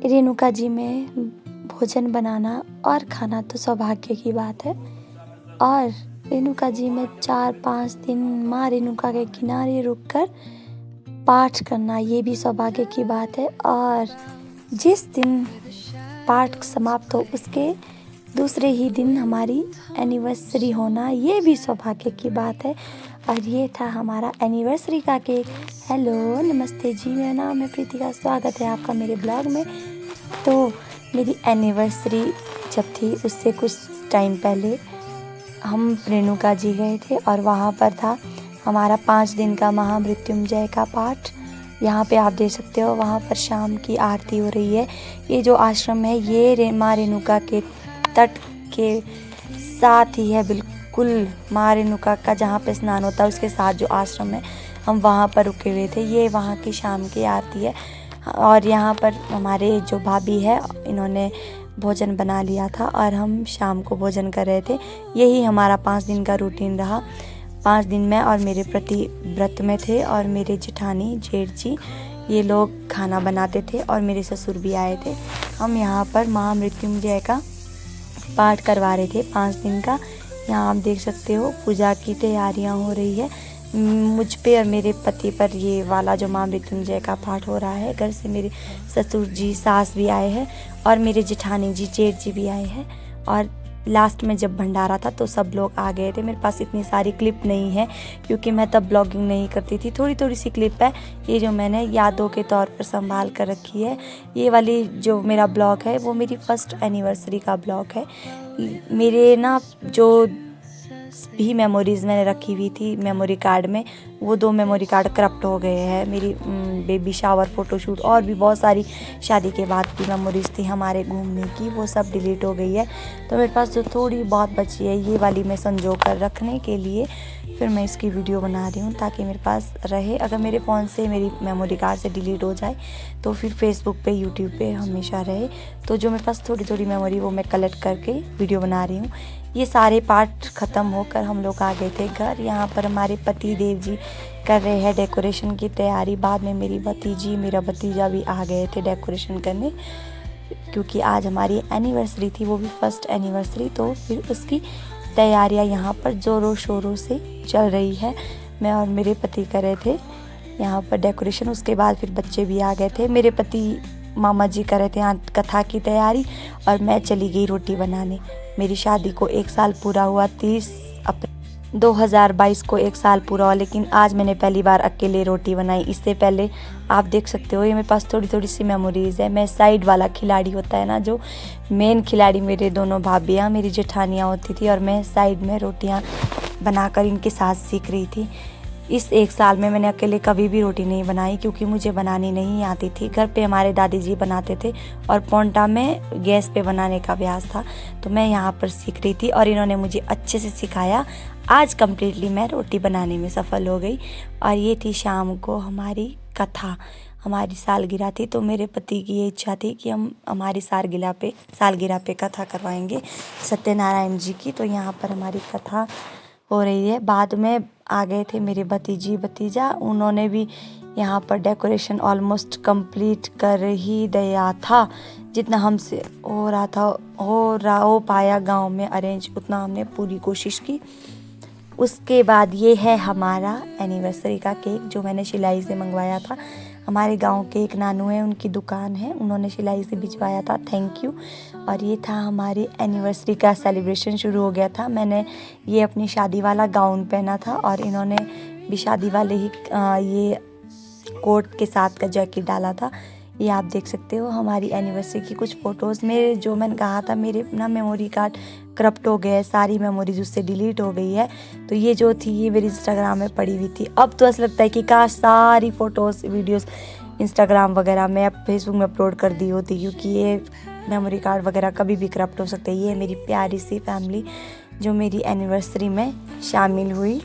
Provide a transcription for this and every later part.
रेणुका जी में भोजन बनाना और खाना तो सौभाग्य की बात है। और रेणुका जी में 4-5 दिन माँ रेणुका के किनारे रुककर पाठ करना, ये भी सौभाग्य की बात है। और जिस दिन पाठ समाप्त हो उसके दूसरे ही दिन हमारी एनिवर्सरी होना, ये भी सौभाग्य की बात है। और ये था हमारा एनिवर्सरी का केक। हेलो, नमस्ते जी, मेरा नाम है प्रीतिका, स्वागत है आपका मेरे ब्लॉग में। तो मेरी एनिवर्सरी जब थी उससे कुछ टाइम पहले हम रेणुका जी गए थे और वहाँ पर था हमारा 5 दिन का महामृत्युंजय का पाठ। यहाँ पे आप देख सकते हो, वहाँ पर शाम की आरती हो रही है। ये जो आश्रम है ये माँ रेणुका के तट के साथ ही है, बिल्कुल माँ रेणुका का जहाँ पे स्नान होता है उसके साथ जो आश्रम है, हम वहाँ पर रुके हुए थे। ये वहाँ की शाम की आरती है। और यहाँ पर हमारे जो भाभी है इन्होंने भोजन बना लिया था और हम शाम को भोजन कर रहे थे। यही हमारा 5 दिन का रूटीन रहा। 5 दिन में और मेरे प्रति व्रत में थे और मेरे जेठानी जेठ जी ये लोग खाना बनाते थे और मेरे ससुर भी आए थे। हम यहाँ पर महामृत्युंजय का पाठ करवा रहे थे 5 दिन का। यहाँ आप देख सकते हो पूजा की तैयारियाँ हो रही है। मुझ पे और मेरे पति पर ये वाला जो महामृत्युंजय का पाठ हो रहा है। घर से मेरे ससुर जी सास भी आए हैं और मेरे जेठानी जी जेठ जी भी आए हैं। और लास्ट में जब भंडारा था तो सब लोग आ गए थे। मेरे पास इतनी सारी क्लिप नहीं है क्योंकि मैं तब ब्लॉगिंग नहीं करती थी। थोड़ी थोड़ी सी क्लिप है ये जो मैंने यादों के तौर पर संभाल कर रखी है। ये वाली जो मेरा ब्लॉग है वो मेरी फर्स्ट एनिवर्सरी का ब्लॉग है। मेरे ना जो भी मेमोरीज़ मैंने रखी हुई थी मेमोरी कार्ड में, वो 2 मेमोरी कार्ड करप्ट हो गए हैं। मेरी बेबी शावर फ़ोटोशूट और भी बहुत सारी शादी के बाद की मेमोरीज़ थी हमारे घूमने की, वो सब डिलीट हो गई है। तो मेरे पास जो थोड़ी बहुत बची है ये वाली मैं संजो कर रखने के लिए फिर मैं इसकी वीडियो बना रही हूँ ताकि मेरे पास रहे। अगर मेरे फ़ोन से मेरी मेमोरी कार्ड से डिलीट हो जाए तो फिर फेसबुक पे यूट्यूब पे हमेशा रहे। तो जो मेरे पास थोड़ी थोड़ी मेमोरी वो मैं कलेक्ट करके वीडियो बना रही हूँ। ये सारे पार्ट ख़त्म होकर हम लोग आ गए थे घर। यहाँ पर हमारे पति देव जी कर रहे हैं डेकोरेशन की तैयारी। बाद में मेरी भतीजी मेरा भतीजा भी आ गए थे डेकोरेशन करने क्योंकि आज हमारी एनिवर्सरी थी, वो भी फर्स्ट एनिवर्सरी। तो फिर उसकी तैयारियां यहाँ पर ज़ोरों शोरों से चल रही है। मैं और मेरे पति कर रहे थे यहाँ पर डेकोरेशन। उसके बाद फिर बच्चे भी आ गए थे। मेरे पति मामा जी कर रहे थे यहाँ कथा की तैयारी और मैं चली गई रोटी बनाने। मेरी शादी को 1 साल पूरा हुआ, 30 अप्रैल 2022 को 1 साल पूरा हुआ। लेकिन आज मैंने पहली बार अकेले रोटी बनाई। इससे पहले आप देख सकते हो ये मेरे पास थोड़ी थोड़ी सी मेमोरीज़ है। मैं साइड वाला खिलाड़ी होता है ना, जो मेन खिलाड़ी मेरे दोनों भाभियाँ मेरी जेठानियाँ होती थी और मैं साइड में रोटियाँ बनाकर इनके साथ सीख रही थी। इस 1 साल में मैंने अकेले कभी भी रोटी नहीं बनाई क्योंकि मुझे बनानी नहीं आती थी। घर पे हमारे दादी जी बनाते थे और पोंटा में गैस पे बनाने का अभ्यास था, तो मैं यहाँ पर सीख रही थी और इन्होंने मुझे अच्छे से सिखाया। आज कम्प्लीटली मैं रोटी बनाने में सफल हो गई। और ये थी शाम को हमारी कथा, हमारी सालगिरह थी। तो मेरे पति की ये इच्छा थी कि हम हमारी सालगिरह पे कथा करवाएंगे सत्यनारायण जी की। तो यहाँ पर हमारी कथा हो रही है। बाद में आ गए थे मेरे भतीजी भतीजा, उन्होंने भी यहाँ पर डेकोरेशन ऑलमोस्ट कंप्लीट कर ही दिया था। जितना हमसे हो रहा था हो पाया गांव में अरेंज, उतना हमने पूरी कोशिश की। उसके बाद ये है हमारा एनिवर्सरी का केक जो मैंने सिलाई से मंगवाया था। हमारे गांव के एक नानू है, उनकी दुकान है, उन्होंने सिलाई से भिजवाया था, थैंक यू। और ये था हमारी एनिवर्सरी का सेलिब्रेशन शुरू हो गया था। मैंने ये अपनी शादी वाला गाउन पहना था और इन्होंने भी शादी वाले ही ये कोट के साथ का जैकेट डाला था। ये आप देख सकते हो हमारी एनिवर्सरी की कुछ फ़ोटोज़। मेरे जो मैंने कहा था मेरे ना मेमोरी कार्ड करप्ट हो गए, सारी मेमोरीज उससे डिलीट हो गई है। तो ये जो थी ये मेरी इंस्टाग्राम में पड़ी हुई थी। अब तो ऐसा लगता है कि काश सारी फ़ोटोज़ वीडियोज़ इंस्टाग्राम वगैरह में अब फेसबुक में अपलोड कर दी होती, क्योंकि ये मेमोरी कार्ड वगैरह कभी भी करप्ट हो सकते हैं। ये मेरी प्यारी सी फैमिली जो मेरी एनिवर्सरी में शामिल हुई।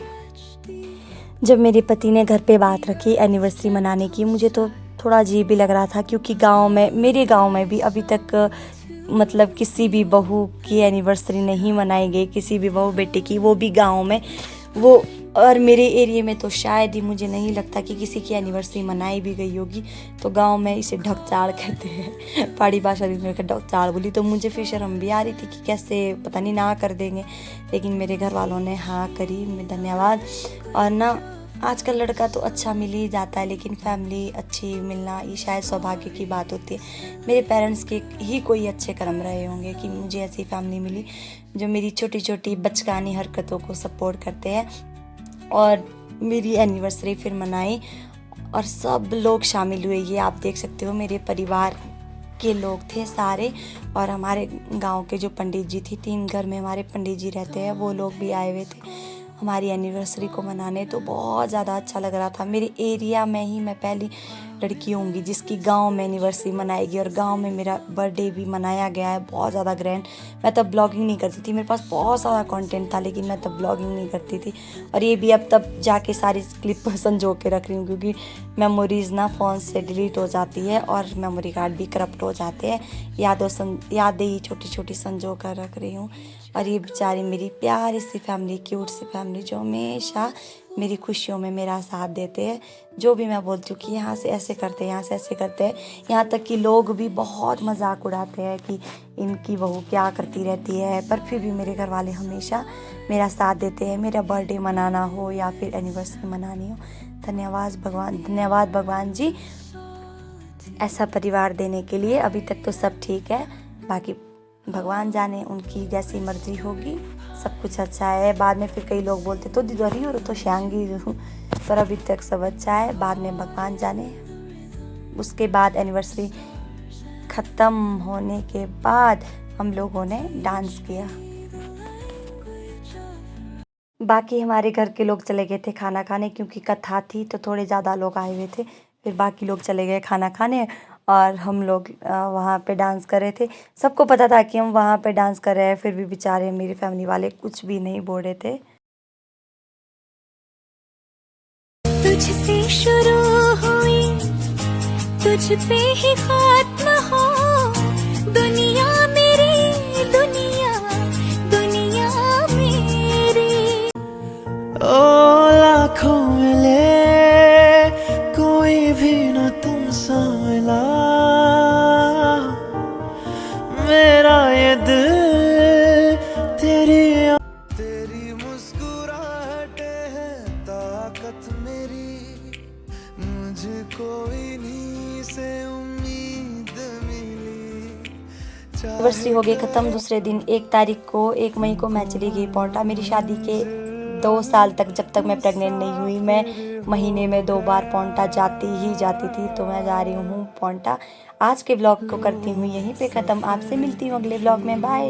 जब मेरे पति ने घर पे बात रखी एनिवर्सरी मनाने की, मुझे तो थोड़ा अजीब भी लग रहा था क्योंकि मेरे गांव में भी अभी तक मतलब किसी भी बहू की एनिवर्सरी नहीं मनाई गई, किसी भी बहू बेटी की, वो भी गांव में। वो और मेरे एरिया में तो शायद ही मुझे नहीं लगता कि किसी की एनिवर्सरी मनाई भी गई होगी। तो गांव में इसे ढकचाड़ कहते हैं, पहाड़ी भाषा में ढकचाड़ बोली। तो मुझे फिर शर्म भी आ रही थी कि कैसे पता नहीं ना कर देंगे, लेकिन मेरे घर वालों ने हाँ करी, मैं धन्यवाद। और ना आजकल लड़का तो अच्छा मिल ही जाता है, लेकिन फैमिली अच्छी मिलना ये शायद सौभाग्य की बात होती है। मेरे पेरेंट्स के ही कोई अच्छे कर्म रहे होंगे कि मुझे ऐसी फैमिली मिली जो मेरी छोटी छोटी बचकानी हरकतों को सपोर्ट करते हैं। और मेरी एनिवर्सरी फिर मनाई और सब लोग शामिल हुए। ये आप देख सकते हो मेरे परिवार के लोग थे सारे, और हमारे गांव के जो पंडित जी थी, 3 घर में हमारे पंडित जी रहते हैं, वो लोग भी आए हुए थे हमारी एनिवर्सरी को मनाने। तो बहुत ज़्यादा अच्छा लग रहा था। मेरे एरिया में ही मैं पहली लड़की होंगी जिसकी गांव में एनिवर्सरी मनाएगी, और गांव में मेरा बर्थडे भी मनाया गया है बहुत ज़्यादा ग्रैंड। मैं तब ब्लॉगिंग नहीं करती थी, मेरे पास बहुत सारा कंटेंट था, लेकिन मैं तब ब्लॉगिंग नहीं करती थी। और ये भी अब तब जाके सारी क्लिप संजो के रख रही हूँ, क्योंकि मेमोरीज़ ना फ़ोन से डिलीट हो जाती है और मेमोरी कार्ड भी करप्ट हो जाते हैं। यादें ही छोटी छोटी संजो कर रख रही हूँ। और ये बेचारी मेरी प्यारी सी फैमिली, क्यूट सी फैमिली, जो हमेशा मेरी खुशियों में मेरा साथ देते हैं। जो भी मैं बोलती हूँ कि यहाँ से ऐसे करते हैं, यहाँ से ऐसे करते हैं, यहाँ तक कि लोग भी बहुत मजाक उड़ाते हैं कि इनकी बहू क्या करती रहती है, पर फिर भी मेरे घर वाले हमेशा मेरा साथ देते हैं। मेरा बर्थडे मनाना हो या फिर एनिवर्सरी मनानी हो, धन्यवाद भगवान जी ऐसा परिवार देने के लिए। अभी तक तो सब ठीक है, बाकी भगवान जाने, उनकी जैसी मर्जी होगी, सब कुछ अच्छा है। बाद में फिर कई लोग बोलते तो दिदोरी और तो श्यांगी हूँ, पर अभी तक सब अच्छा है, बाद में भगवान जाने। उसके बाद एनिवर्सरी ख़त्म होने के बाद हम लोगों ने डांस किया। बाकी हमारे घर के लोग चले गए थे खाना खाने, क्योंकि कथा थी तो थोड़े ज़्यादा लोग आए हुए थे। फिर बाकी लोग चले गए खाना खाने और हम लोग वहाँ पे डांस कर रहे थे। सबको पता था कि हम वहाँ पे डांस कर रहे हैं, फिर भी बेचारे मेरी फैमिली वाले कुछ भी नहीं बोल रहे थे। तुझसे शुरू हुई, तुझ पे ही खत्म हो, दुनिया मेरी, दुनिया मेरी। ओ लाखों मिले कोई भी न तुमसा मिला, मेरा ये दिल तेरी मुस्कुराहटे है ताकत मेरी, मुझको इन्हीं से उम्मीद मिली। एनिवर्सरी हो गई ख़त्म। दूसरे दिन 1 तारीख को 1 मई को मैं चली गई पौंटा। मेरी शादी के 2 साल तक, जब तक मैं प्रेग्नेंट नहीं हुई, मैं महीने में 2 बार पौंटा जाती थी। तो मैं जा रही हूँ पौंटा। आज के ब्लॉग को करती हूँ यहीं पे ख़त्म। आपसे मिलती हूँ अगले ब्लॉग में। बाय।